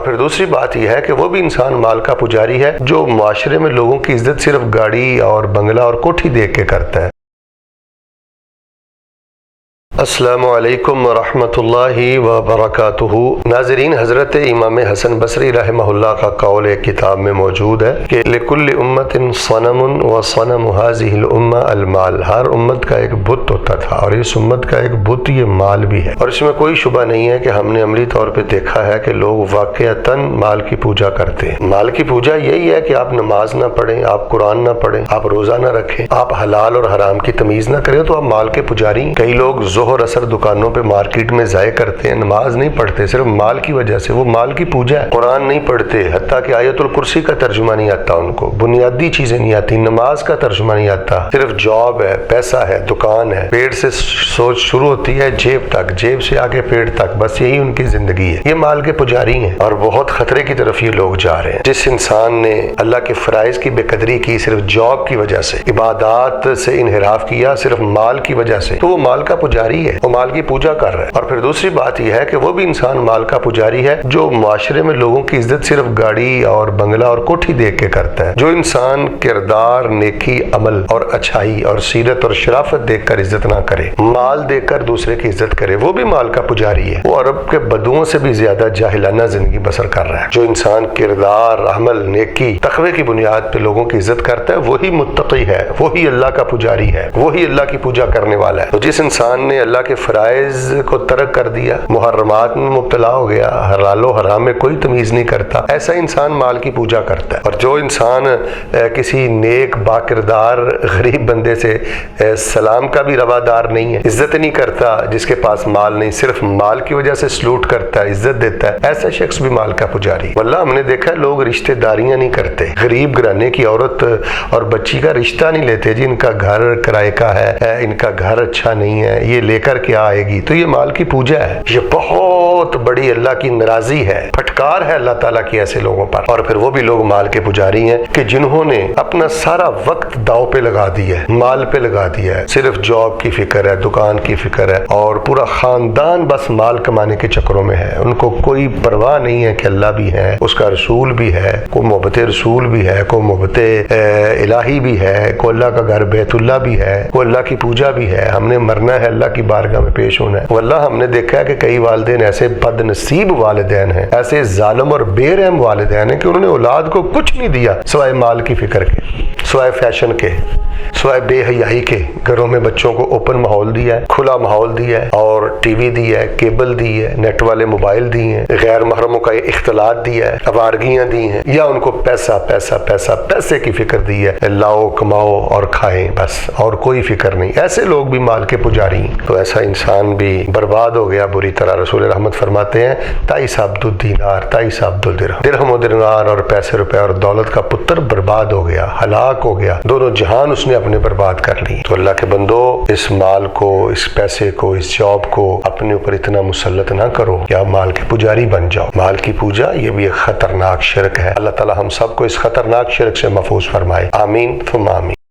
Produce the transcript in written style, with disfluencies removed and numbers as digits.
پھر دوسری بات یہ ہے کہ وہ بھی انسان مال کا پجاری ہے جو معاشرے میں لوگوں کی عزت صرف گاڑی اور بنگلہ اور کوٹھی دیکھ کے کرتا ہے۔ السلام علیکم ورحمۃ اللہ وبرکاتہ۔ ناظرین، حضرت امام حسن بصری رحمہ اللہ کا قول ایک کتاب میں موجود ہے کہ لکل امت صنم وصنم هذه الامہ المال۔ ہر امت کا ایک بت ہوتا تھا اور اس امت کا ایک بت یہ مال بھی ہے، اور اس میں کوئی شبہ نہیں ہے کہ ہم نے عملی طور پہ دیکھا ہے کہ لوگ واقعتاً مال کی پوجا کرتے ہیں۔ مال کی پوجا یہی ہے کہ آپ نماز نہ پڑھیں، آپ قرآن نہ پڑھیں، آپ روزہ نہ رکھیں، آپ حلال اور حرام کی تمیز نہ کریں تو آپ مال کے پجاری ہیں۔ کئی لوگ ظہر اثر دکانوں پہ مارکیٹ میں ضائع کرتے ہیں، نماز نہیں پڑھتے صرف مال کی وجہ سے، وہ مال کی پوجا ہے۔ قرآن نہیں پڑھتے، حتیٰ کہ آیت الکرسی کا ترجمہ نہیں آتا ان کو، بنیادی چیزیں نہیں آتی، نماز کا ترجمہ نہیں آتا، صرف جاب ہے، پیسہ ہے، دکان ہے، پیٹ سے سوچ شروع ہوتی ہے جیب تک، جیب سے آگے پیٹ تک، بس یہی ان کی زندگی ہے۔ یہ مال کے پجاری ہیں اور بہت خطرے کی طرف یہ لوگ جا رہے ہیں۔ جس انسان نے اللہ کے فرائض کی بے قدری کی صرف جاب کی وجہ سے، عبادات سے انحراف کیا صرف مال کی وجہ سے، تو وہ مال کا پجاری ہے، وہ مال کی پوجا کر رہا ہے۔ اور پھر دوسری بات یہ ہے کہ وہ بھی انسان مال کا پجاری ہے جو معاشرے میں لوگوں کی عزت صرف گاڑی اور بنگلہ اور کوٹھی دیکھ کے کرتا ہے۔ جو انسان کردار، نیکی، عمل اور اچھائی اور سیرت اور شرافت دیکھ کر عزت نہ کرے، مال دیکھ کر دوسرے کی عزت کرے، وہ بھی مال کا پجاری ہے۔ وہ عرب کے بدوؤں سے بھی زیادہ جاہلانہ زندگی بسر کر رہا ہے۔ جو انسان کردار، عمل، نیکی، تقوی کی بنیاد پہ لوگوں کی عزت کرتا ہے وہی متقی ہے، وہی اللہ کا پجاری ہے، وہی اللہ کی پوجا کرنے والا ہے۔ تو جس انسان نے اللہ کے فرائض کو ترک کر دیا، محرمات میں مبتلا ہو گیا، حلال و حرام میں کوئی تمیز نہیں کرتا، ایسا انسان مال کی پوجا کرتا ہے۔ اور جو انسان کسی نیک باکردار غریب بندے سے سلام کا بھی روادار نہیں ہے، عزت نہیں کرتا، جس کے پاس مال نہیں، صرف مال کی وجہ سے سلوٹ کرتا ہے، عزت دیتا ہے، ایسا شخص بھی مال کا پجاری ہے۔ واللہ ہم نے دیکھا ہے لوگ رشتہ داریاں نہیں کرتے، غریب گھرانے کی عورت اور بچی کا رشتہ نہیں لیتے، جی ان کا گھر کرائے کا ہے، ان کا گھر اچھا نہیں ہے، یہ لے کر کیا آئے گی، تو یہ مال کی پوجا ہے۔ یہ بہت بڑی اللہ کی ناراضی ہے، پھٹکار ہے اللہ تعالیٰ کی ایسے لوگوں پر۔ اور پھر وہ بھی لوگ مال کے پجاری ہیں کہ جنہوں نے اپنا سارا وقت داؤ پہ لگا دیا ہے، مال پہ لگا دیا ہے، صرف جاب کی فکر ہے، دکان کی فکر ہے، اور پورا خاندان بس مال کمانے کے چکروں میں ہے۔ ان کو کوئی پرواہ نہیں ہے کہ اللہ بھی ہے، اس کا رسول بھی ہے، کوئی محبت رسول بھی ہے، کوئی محبت الہی بھی ہے، کوئی اللہ کا گھر بیت اللہ بھی ہے، کوئی اللہ کی پوجا بھی ہے، ہم نے مرنا ہے، اللہ کی بارگاہ میں پیش ہونا ہے۔ واللہ ہم نے دیکھا ہے کہ کئی والدین ایسے بد نصیب والدین ہیں، ایسے ظالم اور بے رحم والدین ہیں کہ انہوں نے اولاد کو کچھ نہیں دیا سوائے مال کی فکر کے، سوائے فیشن کے، سوائے بے حیائی کے۔ گھروں میں بچوں کو اوپن ماحول دیا ہے، کھلا ماحول دیا ہے، اور ٹی وی دیا ہے، کیبل دی ہے، نیٹ والے موبائل دیے ہیں، غیر محرموں کا اختلاط دیا ہے، آوارگیاں دی ہیں، یا ان کو پیسہ پیسہ پیسہ پیسے کی فکر دی ہے، لاؤ کماؤ اور کھائیں بس، اور کوئی فکر نہیں۔ ایسے لوگ بھی مال کے پجاری ہیں۔ تو ایسا انسان بھی برباد ہو گیا بری طرح۔ رسول رحمت فرماتے ہیں تائس عبد الدینار تائس عبد الدرہم، درہم و دینار اور پیسے روپے اور دولت کا پتر برباد ہو گیا، ہلاک ہو گیا، دونوں جہان اس نے اپنے برباد کر لی۔ تو اللہ کے بندو، اس مال کو، اس پیسے کو، اس جاب کو اپنے اوپر اتنا مسلط نہ کرو کہ آپ مال کے پجاری بن جاؤ۔ مال کی پوجا یہ بھی ایک خطرناک شرک ہے۔ اللہ تعالی ہم سب کو اس خطرناک شرک سے محفوظ فرمائے، آمین ثم آمین۔